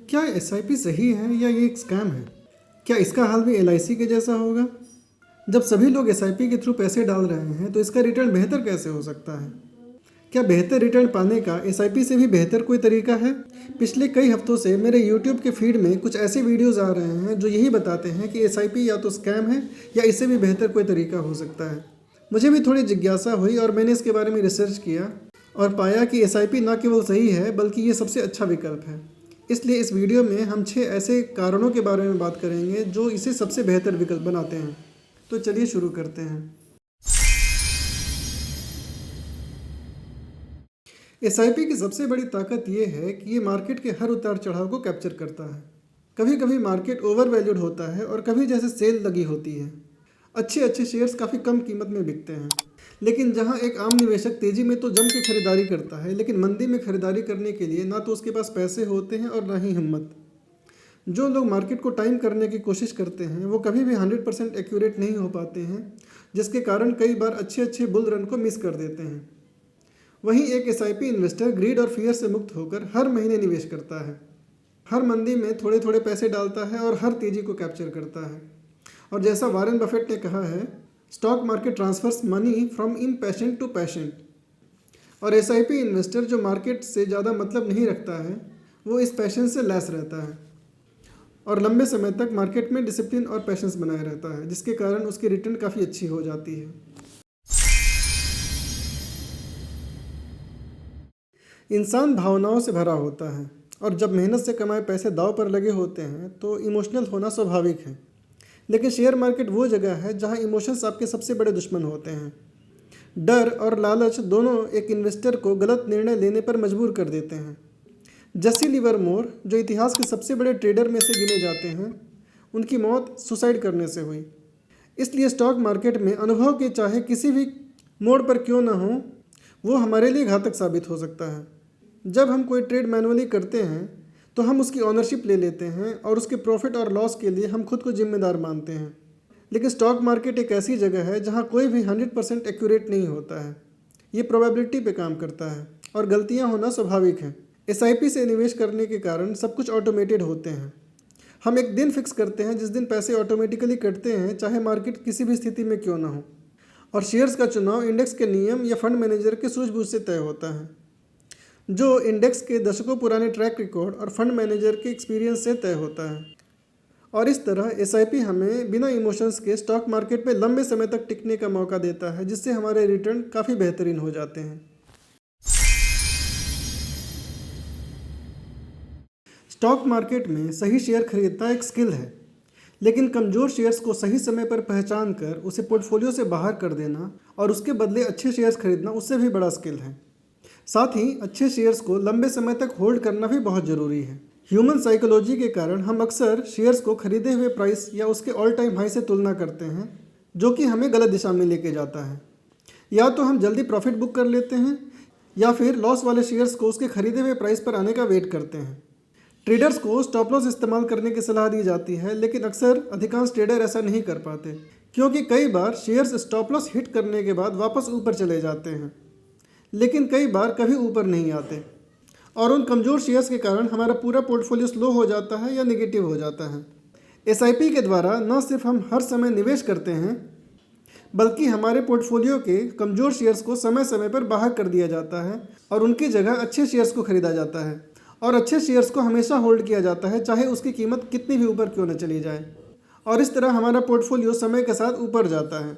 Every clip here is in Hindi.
क्या एसआईपी सही है या ये एक स्कैम है? क्या इसका हाल भी एलआईसी के जैसा होगा? जब सभी लोग एसआईपी के थ्रू पैसे डाल रहे हैं तो इसका रिटर्न बेहतर कैसे हो सकता है? क्या बेहतर रिटर्न पाने का एसआईपी से भी बेहतर कोई तरीका है? पिछले कई हफ्तों से मेरे यूट्यूब के फीड में कुछ ऐसे वीडियोस आ रहे हैं जो यही बताते हैं कि एसआईपी या तो स्कैम है या इससे भी बेहतर कोई तरीका हो सकता है। मुझे भी थोड़ी जिज्ञासा हुई और मैंने इसके बारे में रिसर्च किया और पाया कि एसआईपी न केवल सही है बल्कि ये सबसे अच्छा विकल्प है। इसलिए इस वीडियो में हम 6 ऐसे कारणों के बारे में बात करेंगे जो इसे सबसे बेहतर विकल्प बनाते हैं। तो चलिए शुरू करते हैं। एसआईपी की सबसे बड़ी ताकत ये है कि ये मार्केट के हर उतार चढ़ाव को कैप्चर करता है। कभी कभी मार्केट ओवर वैल्यूड होता है और कभी जैसे सेल लगी होती है अच्छे शेयर्स काफ़ी कम कीमत में बिकते हैं। लेकिन जहां एक आम निवेशक तेजी में तो जम के खरीदारी करता है, लेकिन मंदी में खरीदारी करने के लिए ना तो उसके पास पैसे होते हैं और ना ही हिम्मत। जो लोग मार्केट को टाइम करने की कोशिश करते हैं वो कभी भी 100% एक्यूरेट नहीं हो पाते हैं, जिसके कारण कई बार अच्छे बुल रन को मिस कर देते हैं। वहीं एक एसआईपी इन्वेस्टर ग्रीड और फियर से मुक्त होकर हर महीने निवेश करता है, हर मंदी में थोड़े थोड़े पैसे डालता है और हर तेजी को कैप्चर करता है। और जैसा वॉरेन बफेट ने कहा है, stock market transfers money from impatient to patient. और एसआईपी इन्वेस्टर जो मार्केट से ज़्यादा मतलब नहीं रखता है वो इस पैशन से लैस रहता है और लंबे समय तक मार्केट में डिसिप्लिन और पैशंस बनाए रहता है, जिसके कारण उसकी रिटर्न काफ़ी अच्छी हो जाती है। इंसान भावनाओं से भरा होता है और जब मेहनत से कमाए पैसे दांव पर लगे होते हैं तो इमोशनल होना स्वाभाविक है। लेकिन शेयर मार्केट वो जगह है जहां इमोशंस आपके सबसे बड़े दुश्मन होते हैं। डर और लालच दोनों एक इन्वेस्टर को गलत निर्णय लेने पर मजबूर कर देते हैं। जस्सी लिवरमोर, जो इतिहास के सबसे बड़े ट्रेडर में से गिने जाते हैं, उनकी मौत सुसाइड करने से हुई। इसलिए स्टॉक मार्केट में अनुभव के चाहे किसी भी मोड़ पर क्यों ना हो, वो हमारे लिए घातक साबित हो सकता है। जब हम कोई ट्रेड मैनुअली करते हैं तो हम उसकी ऑनरशिप ले लेते हैं और उसके प्रॉफिट और लॉस के लिए हम खुद को जिम्मेदार मानते हैं। लेकिन स्टॉक मार्केट एक ऐसी जगह है जहां कोई भी 100% एक्यूरेट नहीं होता है। ये प्रोबेबिलिटी पे काम करता है और गलतियां होना स्वाभाविक है। एसआईपी से निवेश करने के कारण सब कुछ ऑटोमेटेड होते हैं। हम एक दिन फिक्स करते हैं जिस दिन पैसे ऑटोमेटिकली कटते हैं, चाहे मार्केट किसी भी स्थिति में क्यों ना हो। और शेयर्स का चुनाव इंडेक्स के नियम या फंड मैनेजर के सूझबूझ से तय होता है, जो इंडेक्स के दशकों पुराने ट्रैक रिकॉर्ड और फंड मैनेजर के एक्सपीरियंस से तय होता है। और इस तरह एसआईपी हमें बिना इमोशंस के स्टॉक मार्केट में लंबे समय तक टिकने का मौका देता है, जिससे हमारे रिटर्न काफ़ी बेहतरीन हो जाते हैं। स्टॉक मार्केट में सही शेयर खरीदना एक स्किल है, लेकिन कमज़ोर शेयर्स को सही समय पर पहचान कर उसे पोर्टफोलियो से बाहर कर देना और उसके बदले अच्छे शेयर्स खरीदना उससे भी बड़ा स्किल है। साथ ही अच्छे शेयर्स को लंबे समय तक होल्ड करना भी बहुत ज़रूरी है। ह्यूमन साइकोलॉजी के कारण हम अक्सर शेयर्स को खरीदे हुए प्राइस या उसके ऑल टाइम हाई से तुलना करते हैं, जो कि हमें गलत दिशा में लेके जाता है। या तो हम जल्दी प्रॉफिट बुक कर लेते हैं या फिर लॉस वाले शेयर्स को उसके खरीदे हुए प्राइस पर आने का वेट करते हैं। ट्रेडर्स को स्टॉप लॉस इस्तेमाल करने की सलाह दी जाती है, लेकिन अक्सर अधिकांश ट्रेडर ऐसा नहीं कर पाते, क्योंकि कई बार शेयर्स स्टॉप लॉस हिट करने के बाद वापस ऊपर चले जाते हैं, लेकिन कई बार कभी ऊपर नहीं आते। और उन कमज़ोर शेयर्स के कारण हमारा पूरा पोर्टफोलियो स्लो हो जाता है या नेगेटिव हो जाता है। एसआईपी के द्वारा न सिर्फ हम हर समय निवेश करते हैं, बल्कि हमारे पोर्टफोलियो के कमज़ोर शेयर्स को समय समय पर बाहर कर दिया जाता है और उनकी जगह अच्छे शेयर्स को खरीदा जाता है। और अच्छे शेयर्स को हमेशा होल्ड किया जाता है, चाहे उसकी कीमत कितनी भी ऊपर क्यों न चली जाए। और इस तरह हमारा पोर्टफोलियो समय के साथ ऊपर जाता है।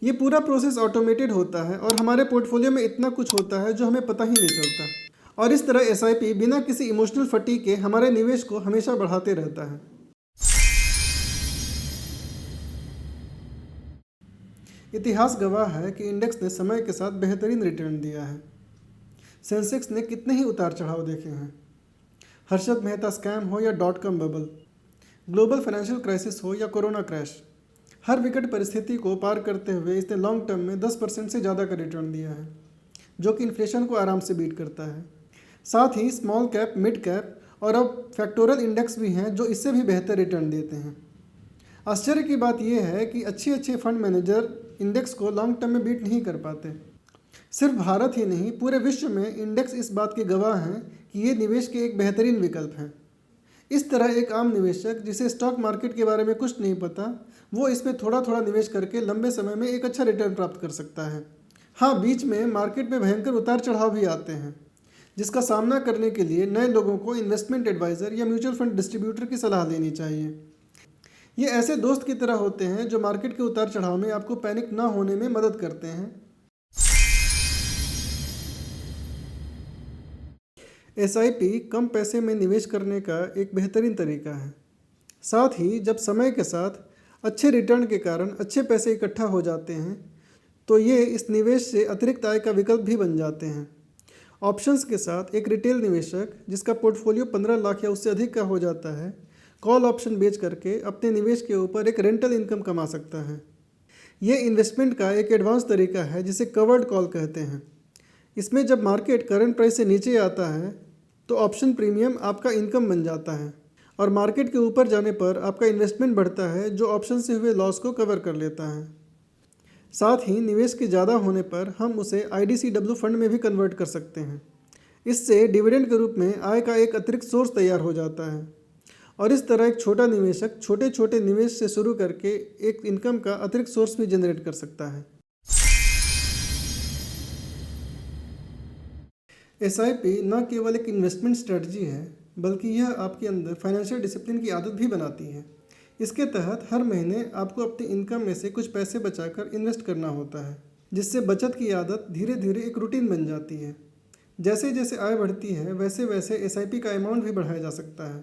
ये पूरा प्रोसेस ऑटोमेटेड होता है और हमारे पोर्टफोलियो में इतना कुछ होता है जो हमें पता ही नहीं चलता। और इस तरह एसआईपी बिना किसी इमोशनल फटीग के हमारे निवेश को हमेशा बढ़ाते रहता है। इतिहास गवाह है कि इंडेक्स ने समय के साथ बेहतरीन रिटर्न दिया है। सेंसेक्स ने कितने ही उतार चढ़ाव देखे हैं। हर्षद मेहता स्कैम हो या .com bubble, global financial crisis हो या कोरोना क्रैश, हर विकट परिस्थिति को पार करते हुए इसने लॉन्ग टर्म में 10% से ज़्यादा का रिटर्न दिया है, जो कि इन्फ्लेशन को आराम से बीट करता है। साथ ही स्मॉल कैप, मिड कैप और अब फैक्टोरियल इंडेक्स भी हैं जो इससे भी बेहतर रिटर्न देते हैं। आश्चर्य की बात यह है कि अच्छे फंड मैनेजर इंडेक्स को लॉन्ग टर्म में बीट नहीं कर पाते। सिर्फ भारत ही नहीं, पूरे विश्व में इंडेक्स इस बात के गवाह हैं कि ये निवेश के एक बेहतरीन विकल्प हैं। इस तरह एक आम निवेशक जिसे स्टॉक मार्केट के बारे में कुछ नहीं पता, वो इसमें थोड़ा थोड़ा निवेश करके लंबे समय में एक अच्छा रिटर्न प्राप्त कर सकता है। हाँ, बीच में मार्केट में भयंकर उतार चढ़ाव भी आते हैं, जिसका सामना करने के लिए नए लोगों को इन्वेस्टमेंट एडवाइज़र या म्यूचुअल फंड डिस्ट्रीब्यूटर की सलाह लेनी चाहिए। ये ऐसे दोस्त की तरह होते हैं जो मार्केट के उतार चढ़ाव में आपको पैनिक ना होने में मदद करते हैं। SIP कम पैसे में निवेश करने का एक बेहतरीन तरीका है। साथ ही जब समय के साथ अच्छे रिटर्न के कारण अच्छे पैसे इकट्ठा हो जाते हैं, तो ये इस निवेश से अतिरिक्त आय का विकल्प भी बन जाते हैं। ऑप्शंस के साथ एक रिटेल निवेशक जिसका पोर्टफोलियो 15 लाख या उससे अधिक का हो जाता है, कॉल ऑप्शन बेच करके अपने निवेश के ऊपर एक रेंटल इनकम कमा सकता है। ये इन्वेस्टमेंट का एक एडवांस तरीका है जिसे कवर्ड कॉल कहते हैं। इसमें जब मार्केट करंट प्राइस से नीचे आता है तो ऑप्शन प्रीमियम आपका इनकम बन जाता है और मार्केट के ऊपर जाने पर आपका इन्वेस्टमेंट बढ़ता है जो ऑप्शन से हुए लॉस को कवर कर लेता है। साथ ही निवेश के ज़्यादा होने पर हम उसे IDCW फंड में भी कन्वर्ट कर सकते हैं। इससे डिविडेंड के रूप में आय का एक अतिरिक्त सोर्स तैयार हो जाता है और इस तरह एक छोटा निवेशक छोटे छोटे निवेश से शुरू करके एक इनकम का अतिरिक्त सोर्स भी जनरेट कर सकता है। SIP न केवल एक इन्वेस्टमेंट स्ट्रेटजी है, बल्कि यह आपके अंदर फाइनेंशियल डिसिप्लिन की आदत भी बनाती है। इसके तहत हर महीने आपको अपनी इनकम में से कुछ पैसे बचाकर इन्वेस्ट करना होता है, जिससे बचत की आदत धीरे धीरे एक रूटीन बन जाती है। जैसे जैसे आय बढ़ती है वैसे वैसे SIP का अमाउंट भी बढ़ाया जा सकता है,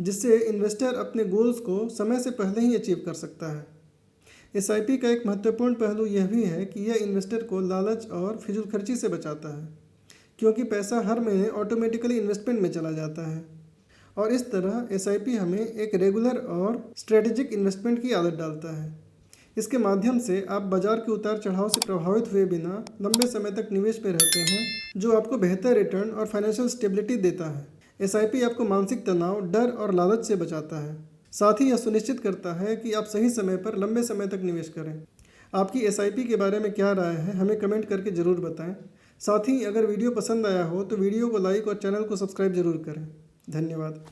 जिससे इन्वेस्टर अपने गोल्स को समय से पहले ही अचीव कर सकता है। SIP का एक महत्वपूर्ण पहलू यह भी है कि यह इन्वेस्टर को लालच और फिजूल खर्ची से बचाता है, क्योंकि पैसा हर महीने ऑटोमेटिकली इन्वेस्टमेंट में चला जाता है और इस तरह SIP हमें एक रेगुलर और स्ट्रेटेजिक इन्वेस्टमेंट की आदत डालता है। इसके माध्यम से आप बाजार के उतार चढ़ाव से प्रभावित हुए बिना लंबे समय तक निवेश में रहते हैं, जो आपको बेहतर रिटर्न और फाइनेंशियल स्टेबिलिटी देता है। SIP आपको मानसिक तनाव, डर और लालच से बचाता है। साथ ही यह सुनिश्चित करता है कि आप सही समय पर लंबे समय तक निवेश करें। आपकी SIP के बारे में क्या राय है, हमें कमेंट करके ज़रूर बताएं। साथ ही अगर वीडियो पसंद आया हो तो वीडियो को लाइक और चैनल को सब्सक्राइब जरूर करें। धन्यवाद।